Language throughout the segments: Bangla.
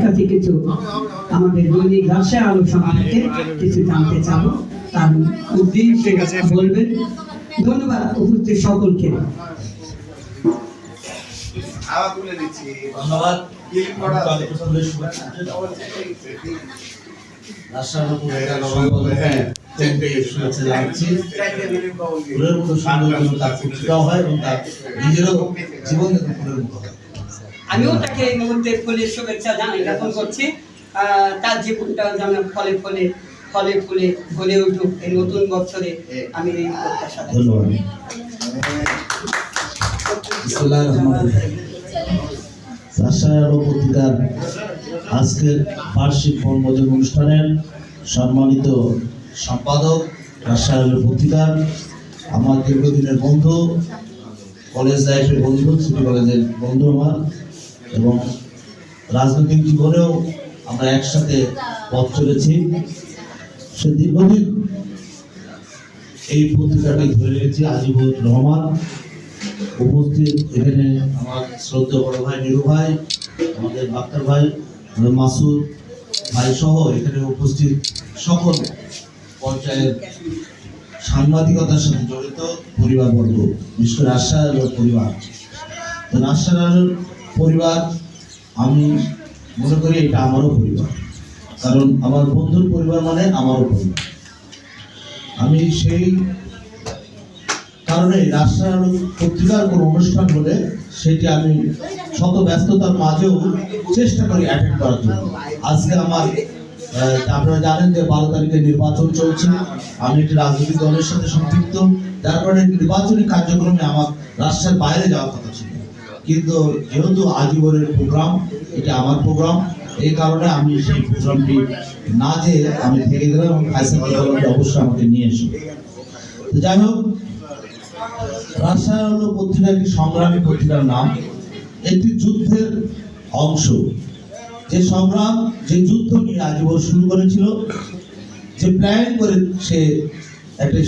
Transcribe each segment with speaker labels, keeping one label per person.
Speaker 1: কাছে কিছু আমাদের দৈনিক রাজশাহী আলো সম্পর্কে কিছু জানতে চাবো, তার উদ্দেশ্যে বলবেন। ধন্যবাদ উপস্থিত সকলকে।
Speaker 2: ধন্যবাদ।
Speaker 1: আমিও তাকে এই মুহূর্তে ফুলের শুভেচ্ছা জ্ঞাপন করছি। তার জীবনটা যেন ফলে ফলে ফলে ফুলে গলে উঠুক এই নতুন বছরে, আমি এই প্রত্যাশা।
Speaker 2: রাজশাহী আলো পত্রিকার আজকের বার্ষিক বনভোজন অনুষ্ঠানের সম্মানিত সম্পাদক, রাজশাহী আলো পত্রিকার আমার দীর্ঘদিনের বন্ধু, কলেজ লাইফের বন্ধু, সিটি কলেজের বন্ধু আমার, এবং রাজনৈতিক জীবনেও আমরা একসাথে পথ চলেছি। সে দীর্ঘদিন এই পত্রিকাটি ধরে রেখেছি। আজিবুর রহমান উপস্থিত, এখানে আমার শ্রদ্ধেয় বড় ভাই নিরু ভাই, আমাদের ডাক্তার ভাই মাসুদ ভাই সহ এখানে উপস্থিত সকল পর্যায়ের সাংবাদিকতার সাথে জড়িত পরিবারবর্গ, বিশেষ করে রাজশাহী আলোর পরিবার। তো রাজশাহী আলোর পরিবার আমি মনে করি এটা আমারও পরিবার, কারণ আমার বন্ধুর পরিবার মানে আমারও পরিবার। আমি সেই কারণে রাজশাহী আলো পত্রিকার কোনো অনুষ্ঠান হলে সেটি আমি শত ব্যস্ততার মাঝেও চেষ্টা করি অ্যাটেন্ড করার জন্য। আজকে আমার আপনারা জানেন যে 12 তারিখে নির্বাচন চলছে, আমি একটি রাজনৈতিক দলের সাথে সম্পৃক্ত, যার কারণে নির্বাচনী কার্যক্রমে আমার রাজশাহীর বাইরে যাওয়ার কথা ছিল, কিন্তু যেহেতু আজিবরের প্রোগ্রাম, এটা আমার প্রোগ্রাম, এই কারণে আমি সেই প্রোগ্রামটি না যেয়ে আমি থেকে গেলাম এবং ফাইসাল অবশ্যই আমাকে নিয়ে এসে। যাই হোক, রাজশাহী আলো পত্রিকা একটি সংগ্রামী পত্রিকার নাম, একটি যুদ্ধের অংশ। যে সংগ্রাম, যে যুদ্ধ নিয়ে আজীবন শুরু করেছিল, যে প্ল্যান করে সে একটি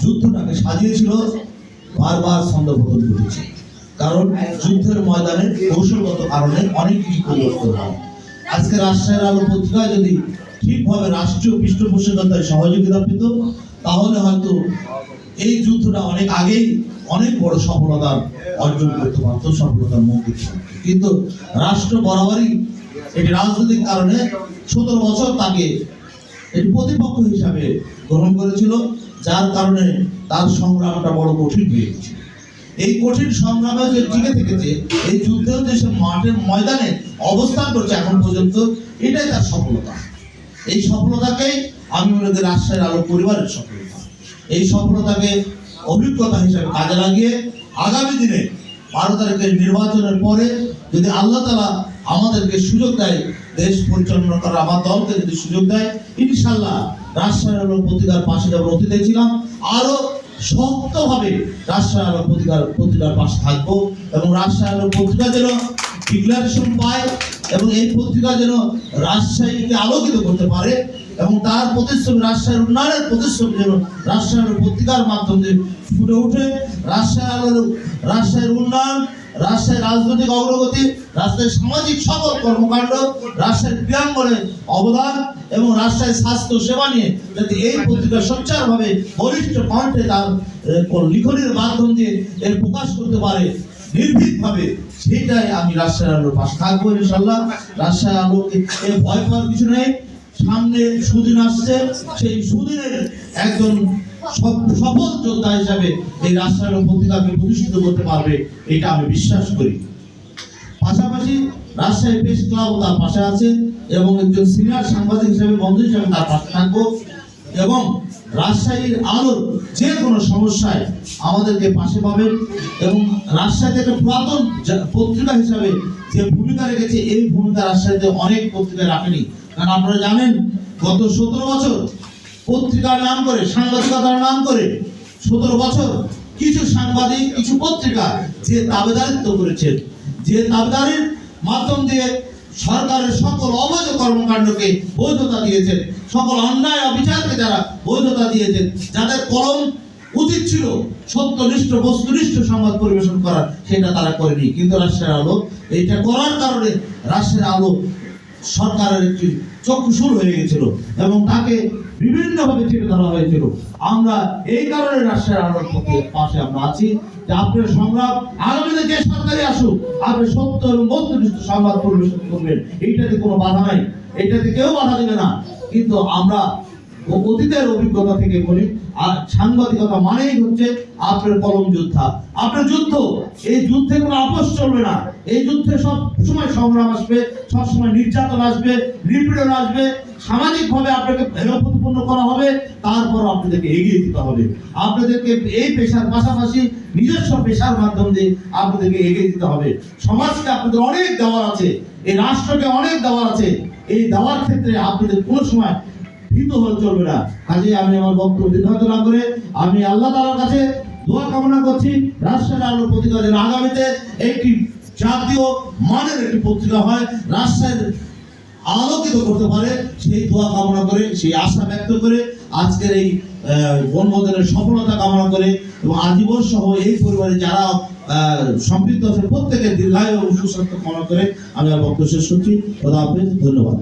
Speaker 2: যুদ্ধটাকে সাজিয়েছিল, বারবার ছন্দপতন ঘটেছে। কারণ যুদ্ধের ময়দানে কৌশলগত কারণে অনেক কিছু পরিবর্তন হয়। আজকে রাজশাহী আলো পত্রিকা যদি ঠিকভাবে রাষ্ট্রীয় পৃষ্ঠপোষকতায় সহযোগিতা পেত, তাহলে হয়তো এই যুদ্ধটা অনেক আগেই অনেক বড় সফলতা অর্জন করতে পারত, সফলতার মুখ দেখতে পারত। কিন্তু রাষ্ট্র বরাবরই এটি রাজনৈতিক কারণে 17 বছর তাকে এটি প্রতিপক্ষ হিসাবে গ্রহণ করেছিল, যার কারণে তার সংগ্রামটা বড় কঠিন হয়ে গেছে। এই কঠিন সংগ্রামে যে টিকে থেকেছে, এই যুদ্ধেও যে সে মাঠের ময়দানে অবস্থান করছে এখন পর্যন্ত, এটাই তার সফলতা। এই সফলতাকেই আমি মনে করি রাজশাহী আলো পরিবারের সফলতা। এই সফলতাকে অভিজ্ঞতা হিসেবে কাজে লাগিয়ে আগামী দিনে 12 তারিখের নির্বাচনের পরে যদি আল্লাহ তাআলা আমাদেরকে সুযোগ দেয়, দেশ পরিচালনা করার আমার দলকে যদি সুযোগ দেয়, ইনশাআল্লাহ রাজশাহী আলো পত্রিকার পাশে যেমন অতীতে ছিলাম, আরো শক্তভাবে রাজশাহী আলো পত্রিকার পাশে থাকবো, এবং রাজশাহী আলো পত্রিকা যেন ডিক্লারেশন পায় এবং এই পত্রিকা যেন রাজশাহীকে আলোকিত করতে পারে, এবং তার প্রতিশ্রুতি, রাজশাহীর উন্নয়নের প্রতিশ্রুতি যেন রাজশাহী আলো পত্রিকার মাধ্যমে ফুটে ওঠে। রাজশাহীর উন্নয়ন, রাজশাহীর রাজনৈতিক অগ্রগতি, রাজশাহীর সামাজিক সকল কর্মকাণ্ড, রাজশাহীর ক্রীড়াঙ্গনের অবদান এবং রাজশাহীর স্বাস্থ্য সেবা নিয়ে যাতে এই পত্রিকা সোচ্চারভাবে বলিষ্ঠ কণ্ঠে তার লিখনের মাধ্যম দিয়ে এর প্রকাশ করতে পারে নির্ভীকভাবে, সেটাই আমি রাজশাহী আলোর পাশে থাকবো ইনশাআল্লাহ। রাজশাহী আলোকে ভয় পাওয়ার কিছু নেই, সামনে সুদিন আসছে, সেই সুদিনের একজন সফল যোদ্ধা হিসাবে এই রাজশাহী আলো পত্রিকাকে প্রতিষ্ঠিত করতে পারবে, এটা আমি বিশ্বাস করি। পাশাপাশি রাজশাহী প্রেস ক্লাব তার পাশে আছে, এবং একজন সিনিয়র সাংবাদিক হিসেবে, বন্ধু হিসেবে তার পাশে থাকবো, এবং রাজশাহীর আলোর যে কোনো সমস্যায় আমাদেরকে পাশে পাবেন। এবং রাজশাহীতে একটা পুরাতন পত্রিকা হিসাবে যে ভূমিকা রেখেছে, এই ভূমিকা রাজশাহীতে অনেক পত্রিকা রাখেনি। কারণ আপনারা জানেন, গত 17 বছর পত্রিকার নাম করে, সাংবাদিকতার নাম করে 17 বছর কিছু সাংবাদিক, কিছু পত্রিকা যে দাবিদারিত্ব করেছেন, যে দাবিদারির মাধ্যম দিয়ে সরকারের সকল অবৈধ কর্মকাণ্ডকে বৈধতা দিয়েছেন, সকল অন্যায় অবিচারকে যারা বৈধতা দিয়েছেন, যাদের কলম উচিত ছিল সত্যনিষ্ঠ বস্তুনিষ্ঠ সংবাদ পরিবেশন করার, সেটা তারা করেনি। কিন্তু রাজশাহী আলো এইটা করার কারণে রাজশাহী আলো সরকারের একটি চক্ষুশূল হয়ে গেছিল এবং তাকে বিভিন্নভাবে চেপে ধরা হয়েছিল। আমরা এই কারণে রাষ্ট্রের আলোর পাশে আমরা আছি যে আপনার সংগ্রাম আগামীতে যে সরকারই আসুক আপনি সত্য এবং বস্তুনিষ্ঠ সংবাদ পরিবেশন করবেন, এইটাতে কোনো বাধা নাই, এটাতে কেউ বাধা দেবে না। কিন্তু আমরা অতীতের অভিজ্ঞতা থেকে বলি, আর সাংবাদিকতা মানেই হচ্ছে আপনার কলম যোদ্ধা, আপনার যুদ্ধ। এই যুদ্ধে কোনো আপোষ চলবে না। এই যুদ্ধে সব সময় সংগ্রাম আসবে, সব সময় নির্যাতন আসবে, নিপীড়ন আসবে, সামাজিক ভাবে আপনাকে প্রতিপন্ন করা হবে, তারপর আপনাদেরকে এগিয়ে দিতে হবে। আপনাদেরকে এই পেশার পাশাপাশি নিজস্ব পেশার মাধ্যম দিয়ে আপনাদেরকে এগিয়ে দিতে হবে। সমাজকে আপনাদের অনেক দেওয়ার আছে, এই রাষ্ট্রকে অনেক দেওয়ার আছে। এই দেওয়ার ক্ষেত্রে আপনাদের কোনো সময় ভীত হলে চলবে না। কাজে আমি আমার বক্তব্য দীর্ঘায়িত না করে আমি আল্লাহ তাআলার কাছে দোয়া কামনা করছি রাষ্ট্রের আলোর পত্রিকা যেন আগামীতে একটি জাতীয় মানের একটি পত্রিকা হয়, রাষ্ট্রের আলোকিত করতে পারে, সেই দোয়া কামনা করে, সেই আশা ব্যক্ত করে আজকের এই বনভোজনের সফলতা কামনা করে এবং আজীবন সহ এই পরিবারে যারা সম্পৃক্ত আছে প্রত্যেকের দীর্ঘায়ু এবং সুস্বাস্থ্য কামনা করে আমি আমার বক্তব্য শেষ করছি। খোদা হাফেজ, ধন্যবাদ।